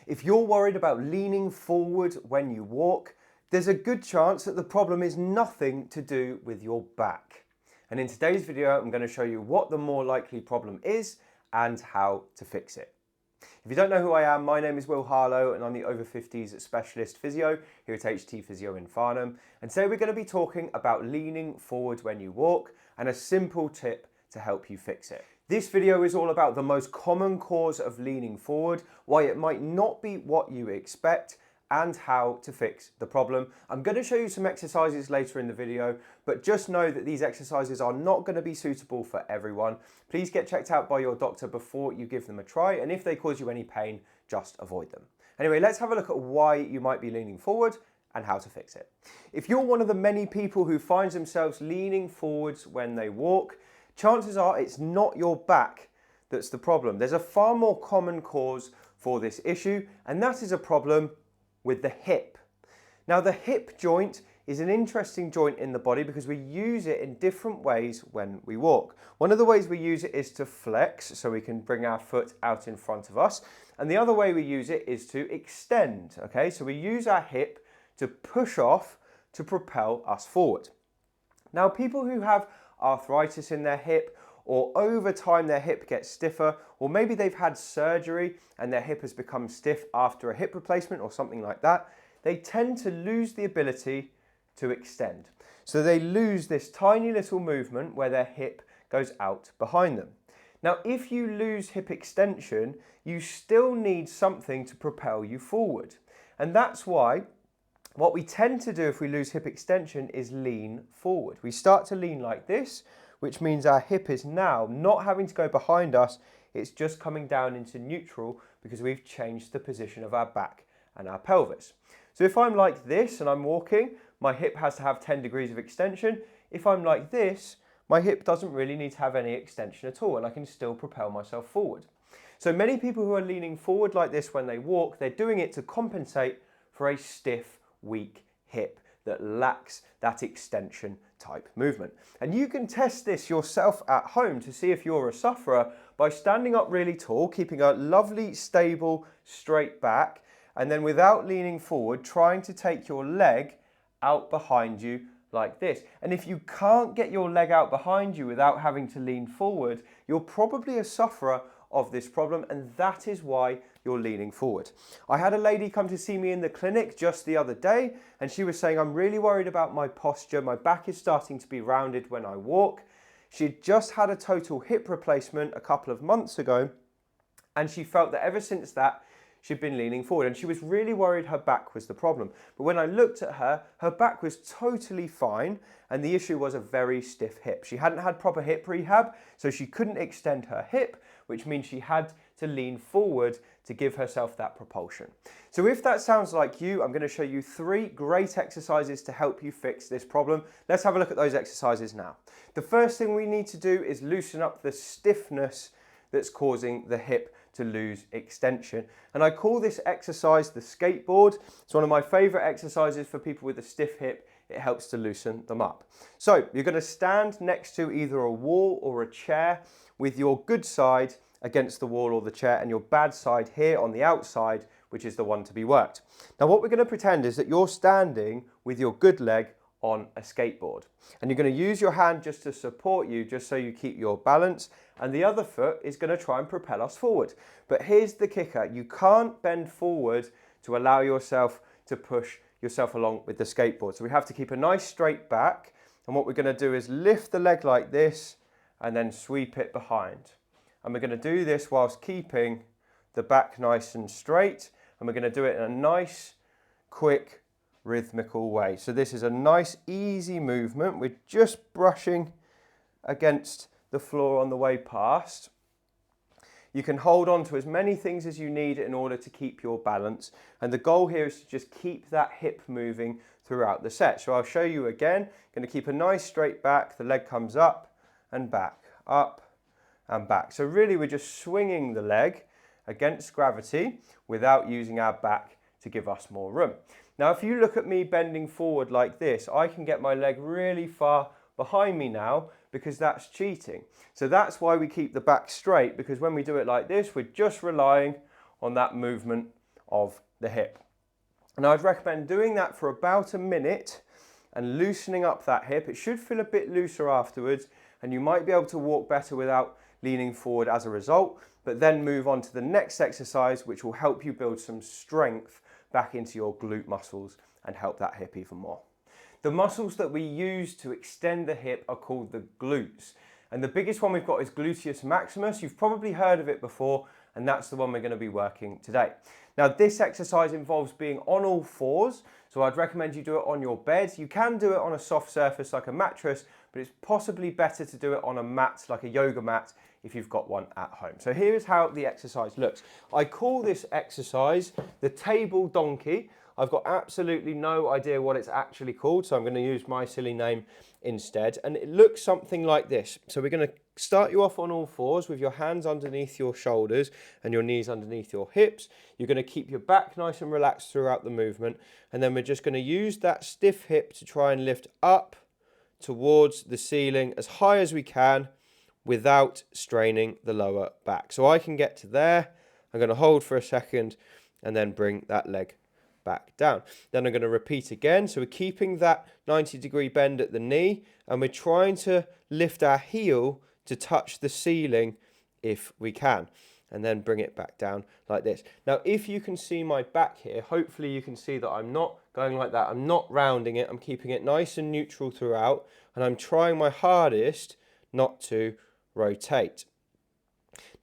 If you're worried about leaning forward when you walk, there's a good chance that the problem is nothing to do with your back. And in today's video, I'm going to show you what the more likely problem is and how to fix it. If you don't know who I am, my name is Harlow and I'm the Over-Fifties specialist physio here at HT Physio in Farnham. And today we're going to be talking about leaning forward when you walk and a simple tip to help you fix it. This video is all about the most common cause of leaning forward, why it might not be what you expect, and how to fix the problem. I'm going to show you some exercises later in the video, but just know that these exercises are not going to be suitable for everyone. Please get checked out by your doctor before you give them a try, and if they cause you any pain, just avoid them. Anyway, let's have a look at why you might be leaning forward and how to fix it. If you're one of the many people who finds themselves leaning forwards when they walk, chances are it's not your back that's the problem. There's a far more common cause for this issue, and that is a problem with the hip. Now, the hip joint is an interesting joint in the body because we use it in different ways when we walk. One of the ways we use it is to flex, so we can bring our foot out in front of us. And the other way we use it is to extend, okay? So we use our hip to push off to propel us forward. Now, people who have arthritis in their hip, or over time their hip gets stiffer, or maybe they've had surgery and their hip has become stiff after a hip replacement or something like that, they tend to lose the ability to extend. So they lose this tiny little movement where their hip goes out behind them. Now, if you lose hip extension, you still need something to propel you forward. And that's why what we tend to do if we lose hip extension is lean forward. We start to lean like this, which means our hip is now not having to go behind us, it's just coming down into neutral because we've changed the position of our back and our pelvis. So if I'm like this and I'm walking, my hip has to have 10 degrees of extension. If I'm like this, my hip doesn't really need to have any extension at all and I can still propel myself forward. So many people who are leaning forward like this when they walk, they're doing it to compensate for a stiff, weak hip that lacks that extension type movement. And you can test this yourself at home to see if you're a sufferer by standing up really tall, keeping a lovely, stable, straight back, and then without leaning forward, trying to take your leg out behind you like this. And if you can't get your leg out behind you without having to lean forward, you're probably a sufferer of this problem, and that is why you're leaning forward. I had a lady come to see me in the clinic just the other day, and she was saying, I'm really worried about my posture. My back is starting to be rounded when I walk. She'd just had a total hip replacement a couple of months ago, and she felt that ever since that, she'd been leaning forward, and she was really worried her back was the problem. But when I looked at her, her back was totally fine, and the issue was a very stiff hip. She hadn't had proper hip rehab, so she couldn't extend her hip, which means she had to lean forward to give herself that propulsion. So if that sounds like you, I'm going to show you 3 great exercises to help you fix this problem. Let's have a look at those exercises now. The first thing we need to do is loosen up the stiffness that's causing the hip to lose extension. And I call this exercise the skateboard. It's one of my favorite exercises for people with a stiff hip. It helps to loosen them up. So you're going to stand next to either a wall or a chair with your good side against the wall or the chair and your bad side here on the outside, which is the one to be worked. Now what we're going to pretend is that you're standing with your good leg on a skateboard, and you're going to use your hand just to support you, just so you keep your balance, and the other foot is going to try and propel us forward. But here's the kicker: you can't bend forward to allow yourself to push yourself along with the skateboard. So we have to keep a nice straight back, and what we're going to do is lift the leg like this and then sweep it behind. And we're going to do this whilst keeping the back nice and straight, and we're going to do it in a nice, quick, rhythmical way. So this is a nice, easy movement. We're just brushing against the floor on the way past. You can hold on to as many things as you need in order to keep your balance. And the goal here is to just keep that hip moving throughout the set. So I'll show you again. Going to keep a nice straight back. The leg comes up and back, up and back. So really we're just swinging the leg against gravity without using our back to give us more room. Now, if you look at me bending forward like this, I can get my leg really far behind me now because that's cheating. So that's why we keep the back straight, because when we do it like this, we're just relying on that movement of the hip. And I'd recommend doing that for about a minute and loosening up that hip. It should feel a bit looser afterwards, and you might be able to walk better without leaning forward as a result, but then move on to the next exercise, which will help you build some strength back into your glute muscles and help that hip even more. The muscles that we use to extend the hip are called the glutes. And the biggest one we've got is gluteus maximus. You've probably heard of it before, and that's the one we're going to be working today. Now, this exercise involves being on all fours, so I'd recommend you do it on your bed. You can do it on a soft surface like a mattress, but it's possibly better to do it on a mat like a yoga mat if you've got one at home. So here's how the exercise looks. I call this exercise the table donkey. I've got absolutely no idea what it's actually called, so I'm going to use my silly name instead. And it looks something like this. So we're going to start you off on all fours with your hands underneath your shoulders and your knees underneath your hips. You're going to keep your back nice and relaxed throughout the movement. And then we're just going to use that stiff hip to try and lift up towards the ceiling as high as we can without straining the lower back. So I can get to there. I'm going to hold for a second and then bring that leg back down. Then I'm going to repeat again. So we're keeping that 90-degree bend at the knee, and we're trying to lift our heel to touch the ceiling if we can, and then bring it back down like this. Now, if you can see my back here, hopefully you can see that I'm not going like that. I'm not rounding it. I'm keeping it nice and neutral throughout, and I'm trying my hardest not to rotate.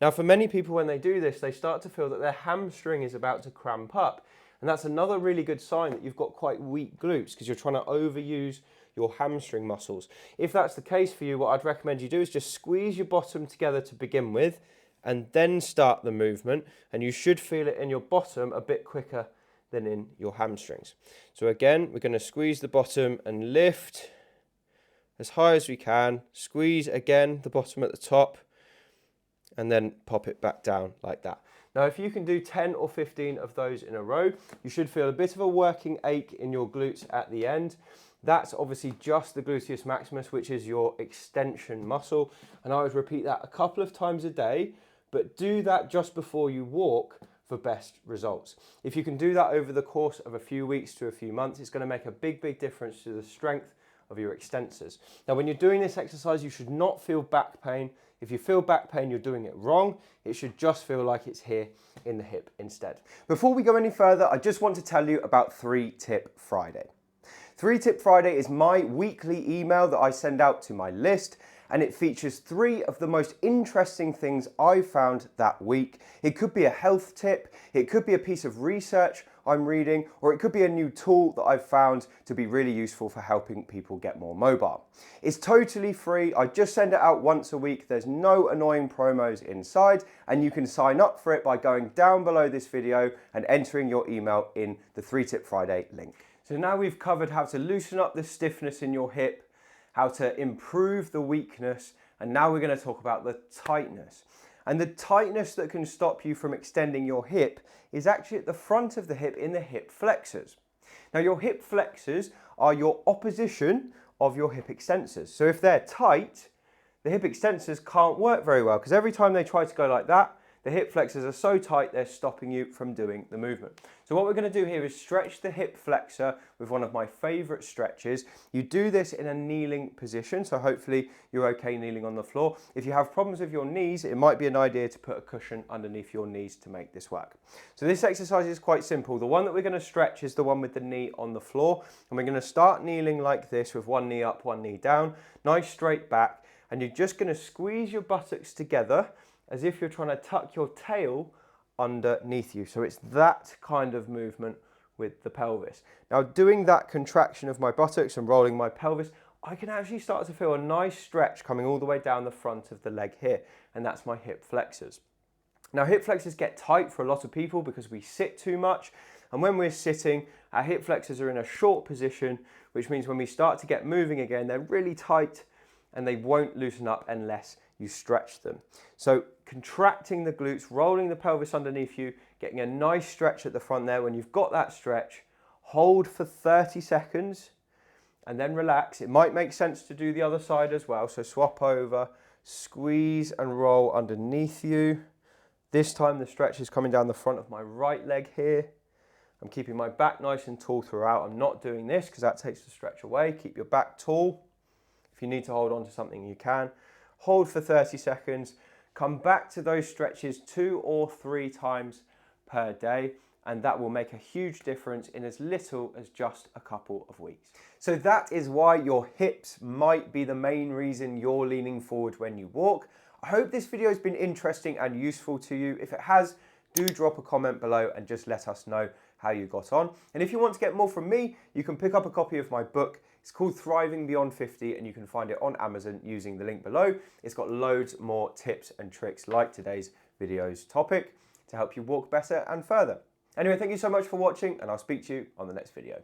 Now, for many people, when they do this, they start to feel that their hamstring is about to cramp up. And that's another really good sign that you've got quite weak glutes, because you're trying to overuse your hamstring muscles. If that's the case for you, what I'd recommend you do is just squeeze your bottom together to begin with, and then start the movement. And you should feel it in your bottom a bit quicker than in your hamstrings. So again, we're going to squeeze the bottom and lift as high as we can. Squeeze again the bottom at the top, and then pop it back down like that. Now, if you can do 10 or 15 of those in a row, you should feel a bit of a working ache in your glutes at the end. That's obviously just the gluteus maximus, which is your extension muscle. And I would repeat that a couple of times a day, but do that just before you walk for best results. If you can do that over the course of a few weeks to a few months, it's going to make a big difference to the strength of your extensors. Now, when you're doing this exercise, you should not feel back pain. If you feel back pain, you're doing it wrong. It should just feel like it's here in the hip instead. Before we go any further, I just want to tell you about 3-Tip Friday. 3-Tip Friday is my weekly email that I send out to my list, and it features 3 of the most interesting things I found that week. It could be a health tip, it could be a piece of research I'm reading, or it could be a new tool that I've found to be really useful for helping people get more mobile. It's totally free. I just send it out once a week. There's no annoying promos inside, and you can sign up for it by going down below this video and entering your email in the 3-Tip Friday link. So now we've covered how to loosen up the stiffness in your hip, how to improve the weakness, and now we're going to talk about the tightness. And the tightness that can stop you from extending your hip is actually at the front of the hip in the hip flexors. Now, your hip flexors are your opposition of your hip extensors. So if they're tight, the hip extensors can't work very well, because every time they try to go like that, the hip flexors are so tight they're stopping you from doing the movement. So what we're going to do here is stretch the hip flexor with one of my favorite stretches. You do this in a kneeling position, so hopefully you're okay kneeling on the floor. If you have problems with your knees, it might be an idea to put a cushion underneath your knees to make this work. So this exercise is quite simple. The one that we're going to stretch is the one with the knee on the floor, and we're going to start kneeling like this with one knee up, one knee down, nice straight back, and you're just going to squeeze your buttocks together as if you're trying to tuck your tail underneath you. So it's that kind of movement with the pelvis. Now, doing that contraction of my buttocks and rolling my pelvis, I can actually start to feel a nice stretch coming all the way down the front of the leg here, and that's my hip flexors. Now, hip flexors get tight for a lot of people because we sit too much, and when we're sitting, our hip flexors are in a short position, which means when we start to get moving again, they're really tight and they won't loosen up unless you stretch them. So contracting the glutes, rolling the pelvis underneath you, getting a nice stretch at the front there. When you've got that stretch, hold for 30 seconds and then relax. It might make sense to do the other side as well. So swap over, squeeze and roll underneath you. This time the stretch is coming down the front of my right leg here. I'm keeping my back nice and tall throughout. I'm not doing this because that takes the stretch away. Keep your back tall. If you need to hold on to something, you can. Hold for 30 seconds. Come back to those stretches 2 or 3 times per day, and that will make a huge difference in as little as just a couple of weeks. So that is why your hips might be the main reason you're leaning forward when you walk. I hope this video has been interesting and useful to you. If it has, do drop a comment below and just let us know how you got on. And if you want to get more from me, you can pick up a copy of my book. It's called Thriving Beyond 50, and you can find it on Amazon using the link below. It's got loads more tips and tricks like today's video's topic to help you walk better and further. Anyway, thank you so much for watching, and I'll speak to you on the next video.